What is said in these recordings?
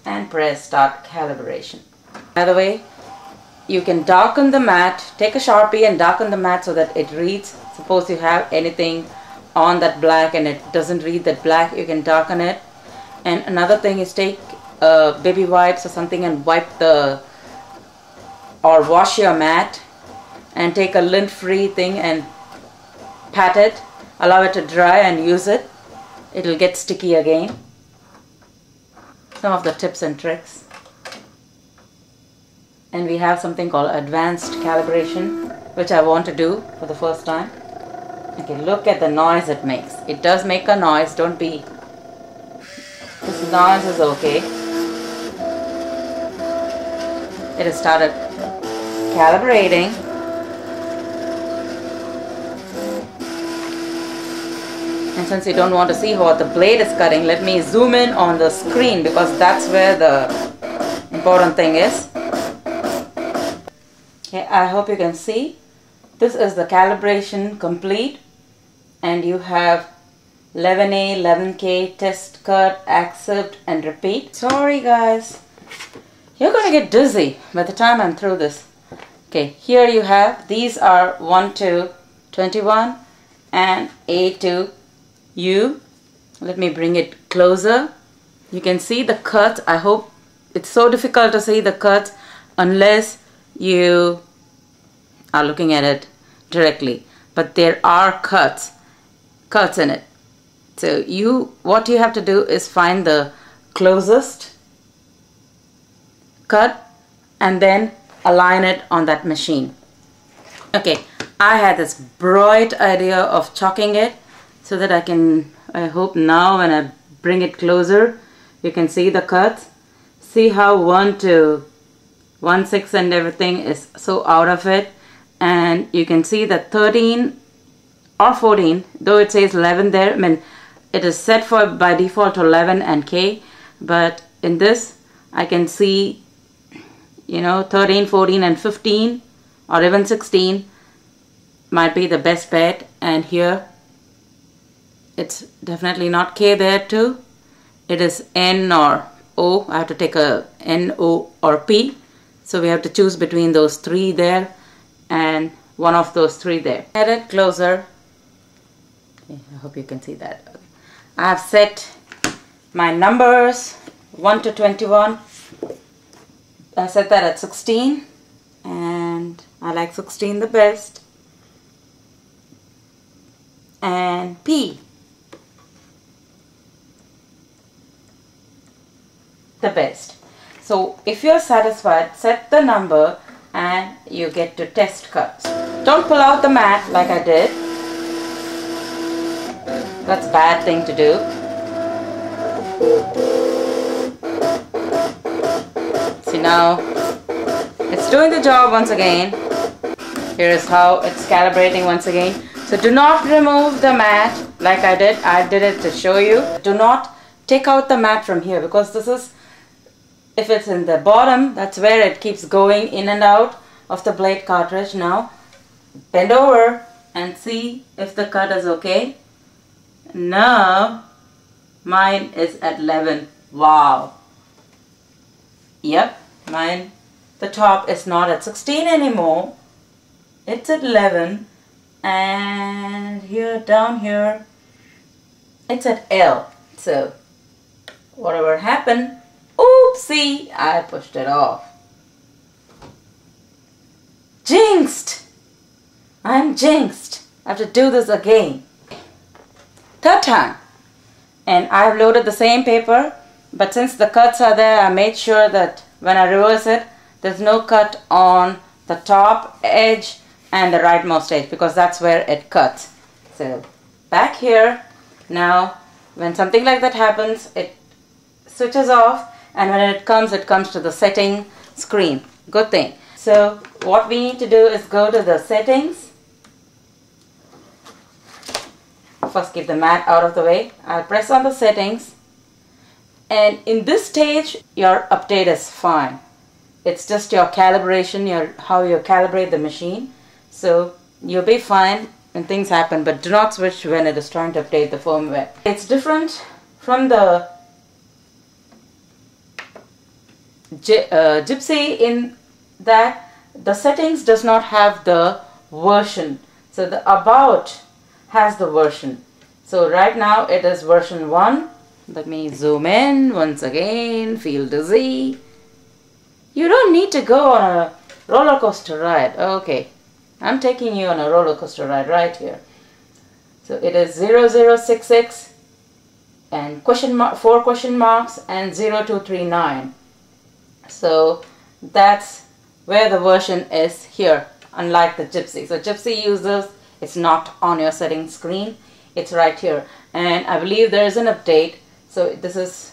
and press start calibration. By the way, you can darken the mat, take a Sharpie and darken the mat so that it reads. Suppose you have anything on that black and it doesn't read that black, you can darken it. And another thing is take baby wipes or something and wipe the, or wash your mat, and take a lint-free thing and pat it, allow it to dry and use it. It'll get sticky again. Some of the tips and tricks. And we have something called advanced calibration, which I want to do for the first time. Okay, look at the noise it makes. It does make a noise, don't be... This noise is okay. It has started calibrating. And since you don't want to see what the blade is cutting, let me zoom in on the screen because that's where the important thing is. Okay, I hope you can see. This is the calibration complete, and you have 11A, 11K, test, cut, accept and repeat. Sorry guys, you're gonna get dizzy by the time I'm through this. Okay, here you have, these are 1 to 21 and A to U. Let me bring it closer. You can see the cuts. I hope it's so difficult to see the cuts unless you are looking at it directly, but there are cuts in it. So what you have to do is find the closest cut and then align it on that machine. Okay, I had this bright idea of chalking it so that I hope now when I bring it closer you can see the cuts. See how 1 to 1/6 and everything is so out of it, and you can see that 13 or 14, though it says 11 there, I mean it is set for by default to 11 and K, but in this I can see, you know, 13, 14 and 15 or even 16 might be the best bet. And here it's definitely not K there too. It is N or O. I have to take a N, O or P. So we have to choose between those three there and one of those three there. Get it closer. Okay, I hope you can see that. Okay. I have set my numbers 1 to 21. I set that at 16 and I like 16 the best. And P the best. So if you're satisfied, set the number and you get to test cuts. Don't pull out the mat like I did. That's a bad thing to do. See, now it's doing the job once again. Here is how it's calibrating once again. So do not remove the mat like I did. I did it to show you. Do not take out the mat from here because this is, if it's in the bottom, that's where it keeps going in and out of the blade cartridge. Now bend over and see if the cut is okay. Now mine is at 11. Wow. Yep, mine, the top is not at 16 anymore. It's at 11. And here, down here, it's at L. So whatever happened, oopsie, I pushed it off. Jinxed! I'm jinxed. I have to do this again. Third time. And I've loaded the same paper, but since the cuts are there, I made sure that when I reverse it, there's no cut on the top edge and the rightmost edge because that's where it cuts. So back here, now when something like that happens, it switches off, and when it comes to the setting screen. Good thing. So what we need to do is go to the settings. First keep the mat out of the way. I'll press on the settings, and in this stage your update is fine. It's just your calibration, how you calibrate the machine. So you'll be fine when things happen, but do not switch when it is trying to update the firmware. It's different from the Gypsy in that the settings does not have the version. So the about has the version. So right now it is version 1. Let me zoom in once again. Feel dizzy. You don't need to go on a roller coaster ride. Okay, I'm taking you on a roller coaster ride right here. So it is 0066 and 4 question marks and 0239. So that's where the version is here, unlike the Gypsy. So Gypsy users, it's not on your settings screen, it's right here. And I believe there is an update. So this is,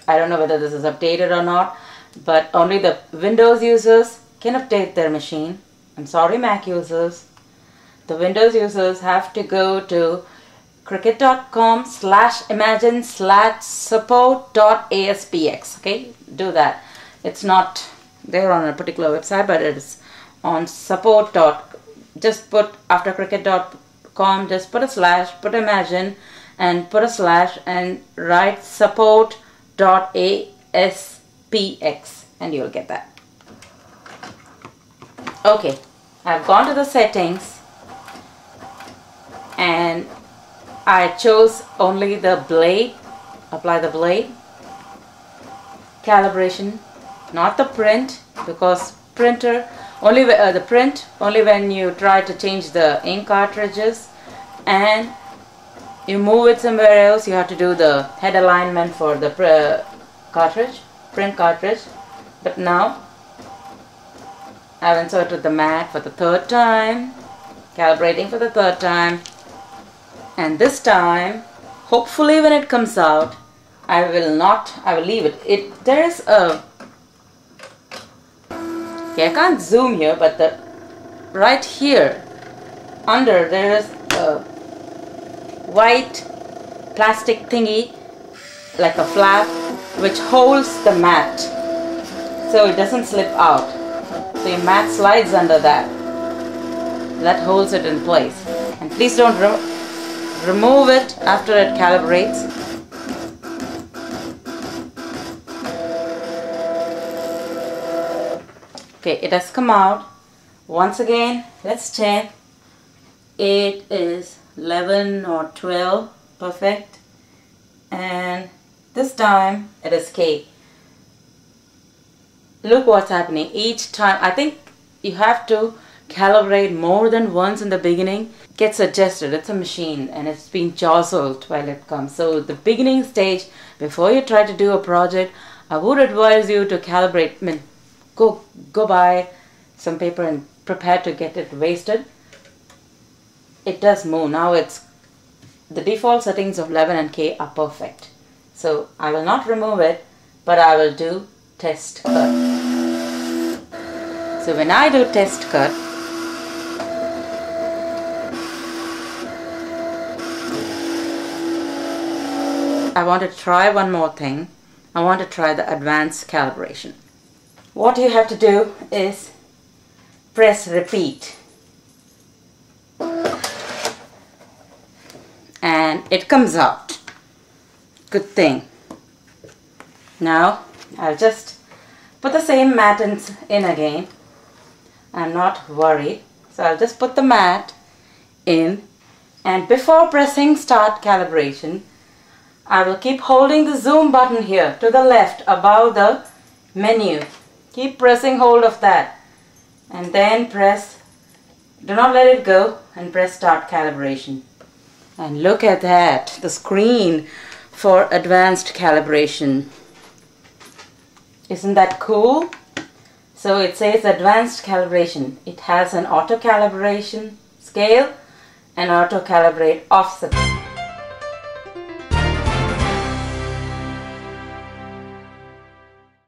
I don't know whether this is updated or not, but only the Windows users can update their machine. I'm sorry, Mac users. The Windows users have to go to cricut.com/imagine/support.aspx. Okay, do that. It's not there on a particular website, but it's on support. Just put after cricut.com, just put a slash, put imagine, and put a slash and write support.aspx, and you'll get that. Okay, I've gone to the settings and I chose only the blade, apply the blade, calibration, not the print, because printer, only the print, only when you try to change the ink cartridges and you move it somewhere else, you have to do the head alignment for the print cartridge. But now I've inserted the mat for the 3rd time, calibrating for the 3rd time. And this time, hopefully when it comes out, I will leave it. There is a, okay, I can't zoom here, but right here, under, there is a white plastic thingy, like a flap, which holds the mat, so it doesn't slip out. So your mat slides under that. That holds it in place. And please don't remove it after it calibrates. Okay, it has come out. Once again, let's check. It is 11 or 12, perfect. And this time it is K. Look what's happening each time. I think you have to calibrate more than once in the beginning. Gets adjusted. It's a machine and it's been jostled while it comes. So the beginning stage, before you try to do a project, I would advise you to calibrate. I mean, go buy some paper and prepare to get it wasted. It does move. Now it's the default settings of 11 and K are perfect. So I will not remove it, but I will do test cut. So when I do test cut, I want to try one more thing. I want to try the advanced calibration. What you have to do is press repeat. And it comes out. Good thing. Now I'll just put the same mat in again. I'm not worried. So I'll just put the mat in, and before pressing start calibration, I will keep holding the zoom button here to the left above the menu. Keep pressing hold of that and then press, do not let it go, and press start calibration. And look at that, the screen for advanced calibration. Isn't that cool? So it says advanced calibration. It has an auto calibration scale and auto calibrate offset.